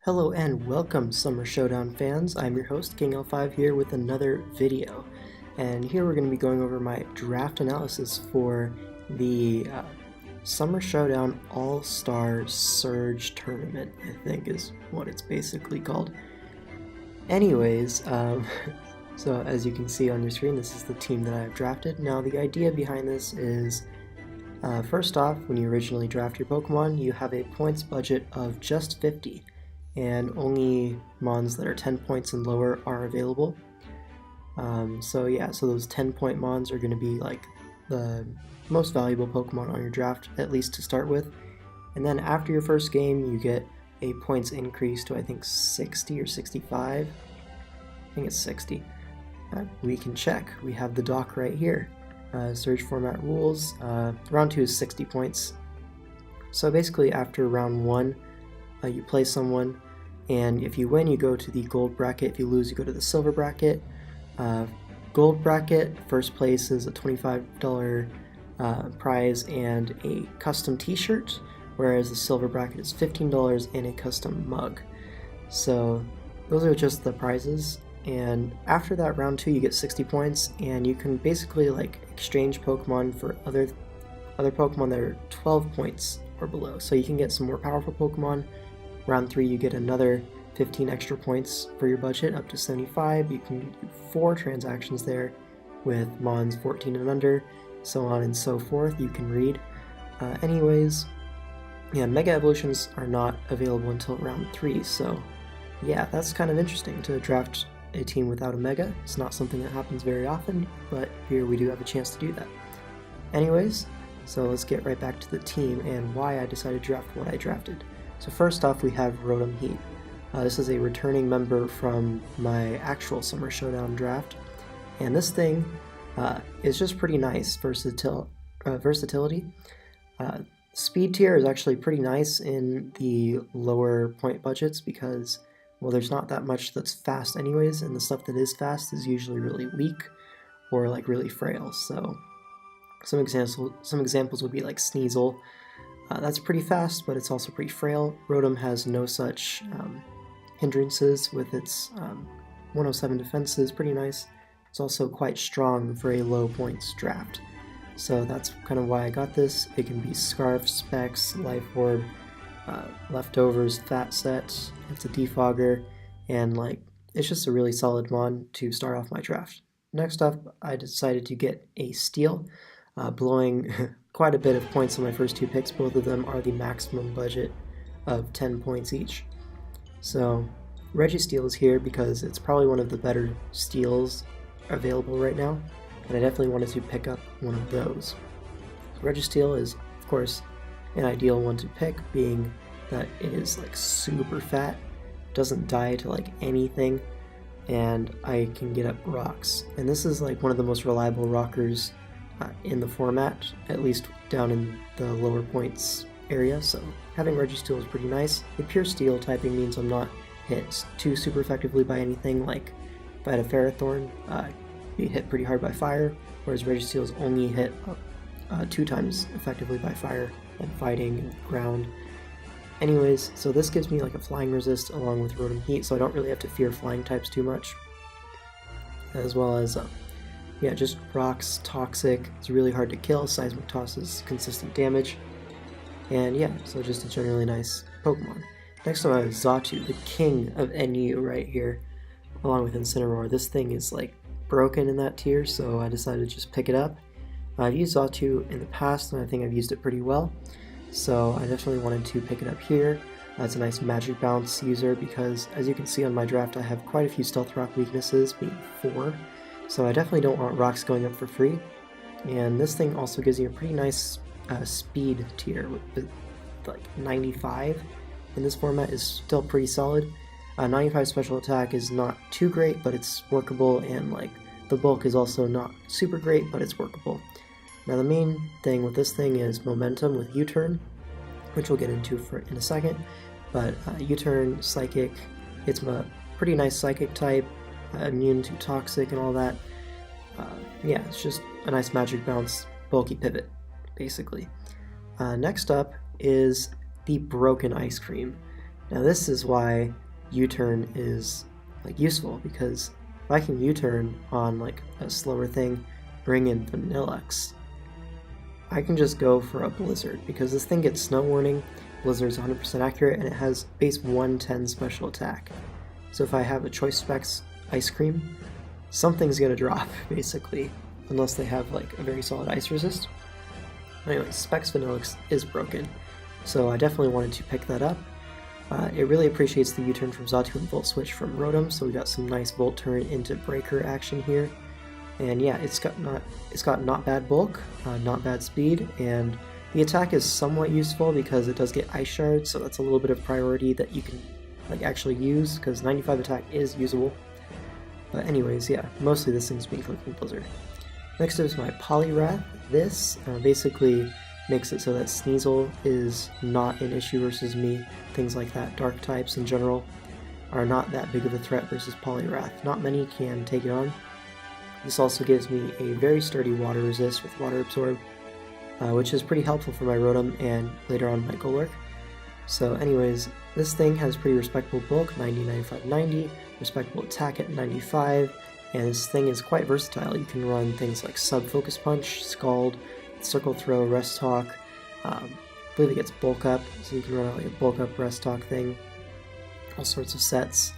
Hello and welcome, Summer Showdown fans. I'm your host, King L5 here with another video. And here we're going to be going over my draft analysis for the Summer Showdown All-Star Surge Tournament, I think is what it's basically called. Anyways, so as you can see on your screen, this is the team that I have drafted. Now the idea behind this is, first off, when you originally draft your Pokemon, you have a points budget of just 50. And only mons that are 10 points and lower are available. So those 10-point mons are going to be like the most valuable Pokemon on your draft, at least to start with. And then after your first game, you get a points increase to I think 60 or 65. I think it's 60. We can check. We have the doc right here. Surge format rules. Round 2 is 60 points. So basically after round 1, you play someone, and if you win, you go to the gold bracket. If you lose, you go to the silver bracket. Gold bracket, first place is a $25 prize and a custom t-shirt, whereas the silver bracket is $15 and a custom mug. So those are just the prizes. And after that, round 2, you get 60 points, and you can basically like exchange Pokemon for other Pokemon that are 12 points or below. So you can get some more powerful Pokemon. Round 3, you get another 15 extra points for your budget, up to 75. You can do 4 transactions there with mons 14 and under, so on and so forth. You can read. Mega evolutions are not available until round 3, so yeah, that's kind of interesting to draft a team without a Mega. It's not something that happens very often, but here we do have a chance to do that. Anyways, so let's get right back to the team and why I decided to draft what I drafted. So first off, we have Rotom Heat. This is a returning member from my actual Summer Showdown draft, and this thing is just pretty nice. Versatility. Speed tier is actually pretty nice in the lower point budgets because, well, there's not that much that's fast anyways, and the stuff that is fast is usually really weak or like really frail. So some examples would be like Sneasel. That's pretty fast, but it's also pretty frail. Rotom has no such hindrances with its 107 defenses, pretty nice. It's also quite strong for a low points draft. So that's kind of why I got this. It can be Scarf, Specs, Life Orb, Leftovers, Fat Set, it's a Defogger, and like it's just a really solid mon to start off my draft. Next up, I decided to get a Steel, blowing quite a bit of points on my first 2 picks. Both of them are the maximum budget of 10 points each. So Registeel is here because it's probably one of the better steals available right now, and I definitely wanted to pick up one of those. Registeel is, of course, an ideal one to pick, being that it is like super fat, doesn't die to like anything, and I can get up rocks. And this is like one of the most reliable rockers in the format, at least down in the lower points area, so having Registeel is pretty nice. The pure steel typing means I'm not hit too super effectively by anything. Like if I had a Ferrothorn, be hit pretty hard by fire, whereas Registeel is only hit 2 times effectively by fire and fighting and ground. Anyways, so this gives me like a flying resist along with Rotom Heat, so I don't really have to fear flying types too much, as well as just rocks, toxic, it's really hard to kill, Seismic Toss is consistent damage, and yeah, so just a generally nice Pokemon. Next up I have Xatu, the king of NU right here, along with Incineroar. This thing is like broken in that tier, so I decided to just pick it up. I've used Xatu in the past, and I think I've used it pretty well, so I definitely wanted to pick it up here. It's a nice Magic Bounce user because, as you can see on my draft, I have quite a few Stealth Rock weaknesses, being 4. So I definitely don't want rocks going up for free, and this thing also gives you a pretty nice speed tier with like 95 in this format is still pretty solid. 95 special attack is not too great, but it's workable, and like the bulk is also not super great, but it's workable. Now the main thing with this thing is momentum with U-turn, which we'll get into in a second, but U-turn, Psychic, it's a pretty nice Psychic type, immune to toxic and all that. It's just a nice Magic Bounce, bulky pivot, basically. Next up is the Broken Ice Cream. Now this is why U-turn is like useful, because if I can U-turn on like a slower thing, bring in Vanillux, I can just go for a Blizzard, because this thing gets Snow Warning, Blizzard's 100% accurate, and it has base 110 special attack. So if I have a Choice Specs Ice Cream, something's gonna drop, basically, unless they have like a very solid ice resist. Anyway, Specs Vanillux is broken, so I definitely wanted to pick that up. It really appreciates the U-turn from Xatu and Volt Switch from Rotom, so we got some nice Volt turn into Breaker action here. And yeah, it's got not bad bulk, not bad speed, and the attack is somewhat useful because it does get Ice Shards, so that's a little bit of priority that you can like actually use, because 95 attack is usable. But anyways, yeah, mostly this thing's being clicking Blizzard. Next is my Poliwrath. This basically makes it so that Sneasel is not an issue versus me. Things like that, Dark types in general, are not that big of a threat versus Poliwrath. Not many can take it on. This also gives me a very sturdy water resist with Water Absorb, which is pretty helpful for my Rotom and later on my Golurk. So anyways, this thing has pretty respectable bulk, 90, 95, 90, respectable attack at 95, and this thing is quite versatile. You can run things like Sub-Focus Punch, Scald, Circle Throw, Rest Talk. I believe it gets Bulk Up, so you can run out like a Bulk Up Rest Talk thing. All sorts of sets.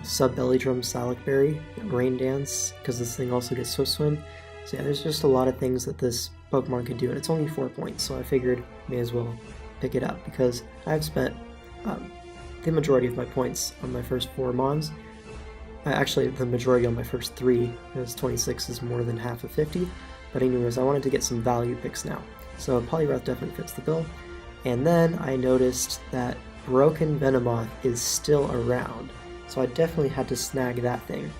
Sub-Belly Drum, Salac Berry, Rain Dance, because this thing also gets Swift Swim. So yeah, there's just a lot of things that this Pokemon can do, and it's only 4 points, so I figured may as well pick it up, because I've spent the majority of my points on my first 4 Mons. Actually, the majority on my first 3, because 26 is more than half of 50. But anyways, I wanted to get some value picks now. So Poliwrath definitely fits the bill. And then I noticed that Broken Venomoth is still around. So I definitely had to snag that thing,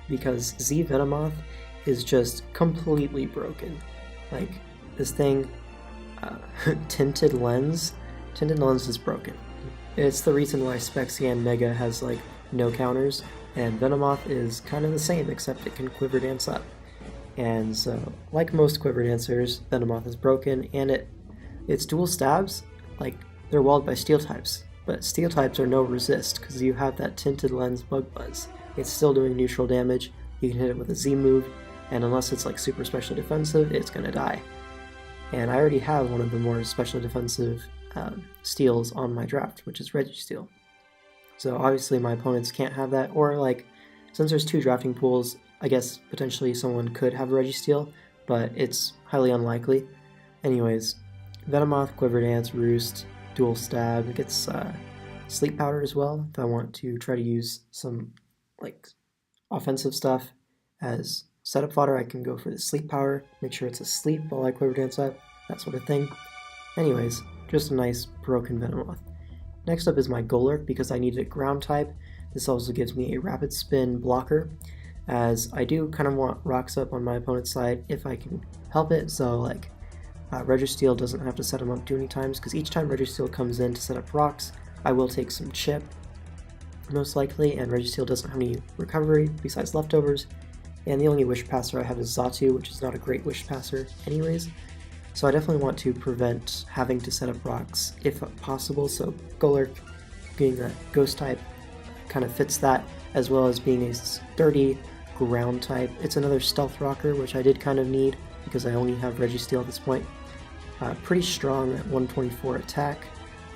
because Z Venomoth is just completely broken. Like, this thing, Tinted Lens is broken. It's the reason why Spexian Mega has like no counters, and Venomoth is kind of the same, except it can Quiver Dance up. And so, like most Quiver Dancers, Venomoth is broken, and its dual stabs, like, they're walled by Steel types. But Steel types are no resist, because you have that Tinted Lens Bug Buzz. It's still doing neutral damage, you can hit it with a Z move, and unless it's like super special defensive, it's gonna die. And I already have one of the more special defensive steals on my draft, which is Registeel. So obviously my opponents can't have that, or like, since there's 2 drafting pools, I guess potentially someone could have Registeel, but it's highly unlikely. Anyways, Venomoth, Quiver Dance, Roost, Dual Stab. It gets Sleep Powder as well, if I want to try to use some like offensive stuff as setup fodder. I can go for the Sleep Power, make sure it's asleep while I Quiver Dance up, that sort of thing. Anyways, just a nice broken Venomoth. Next up is my Golurk, because I needed a ground type. This also gives me a Rapid Spin blocker, as I do kind of want rocks up on my opponent's side if I can help it. So like, Registeel doesn't have to set them up too many times, because each time Registeel comes in to set up rocks, I will take some chip, most likely, and Registeel doesn't have any recovery besides leftovers, and the only Wish Passer I have is Xatu, which is not a great Wish Passer anyways, so I definitely want to prevent having to set up rocks if possible. So Golurk, being a Ghost type, kind of fits that, as well as being a sturdy ground type. It's another Stealth Rocker, which I did kind of need, because I only have Registeel at this point. Pretty strong at 124 attack,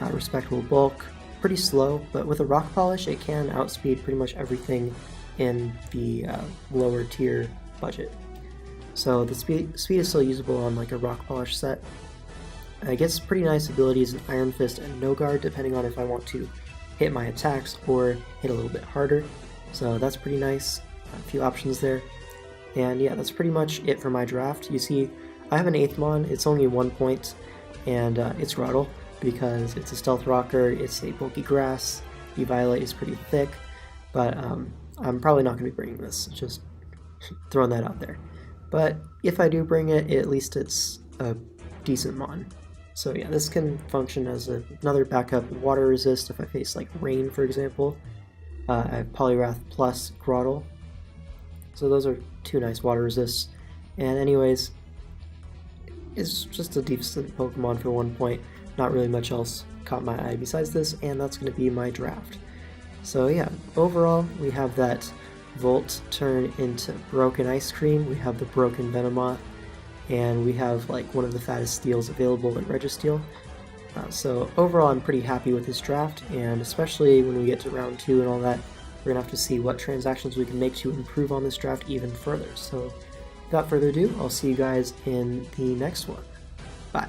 respectable bulk, pretty slow, but with a Rock Polish it can outspeed pretty much everything in the lower tier budget. So the speed is still usable on like a Rock Polish set. It gets pretty nice abilities in Iron Fist and No Guard, depending on if I want to hit my attacks or hit a little bit harder. So that's pretty nice, a few options there. And yeah, that's pretty much it for my draft. You see, I have an 8th Mon, it's only 1 point, and it's Groudle, because it's a Stealth Rocker, it's a bulky grass, Violet is pretty thick, but I'm probably not going to be bringing this, just throwing that out there. But if I do bring it, at least it's a decent Mon. So yeah, this can function as another backup water resist if I face like rain, for example. I have Poliwrath plus Groudle. So those are 2 nice water resists. And anyways, it's just a decent Pokemon for 1 point. Not really much else caught my eye besides this, and that's going to be my draft. So yeah, overall we have that Volt turn into Broken Ice Cream, we have the Broken Venomoth, and we have like one of the fattest steals available in Registeel. So overall I'm pretty happy with this draft, and especially when we get to round 2 and all that, we're going to have to see what transactions we can make to improve on this draft even further. So without further ado, I'll see you guys in the next one. Bye.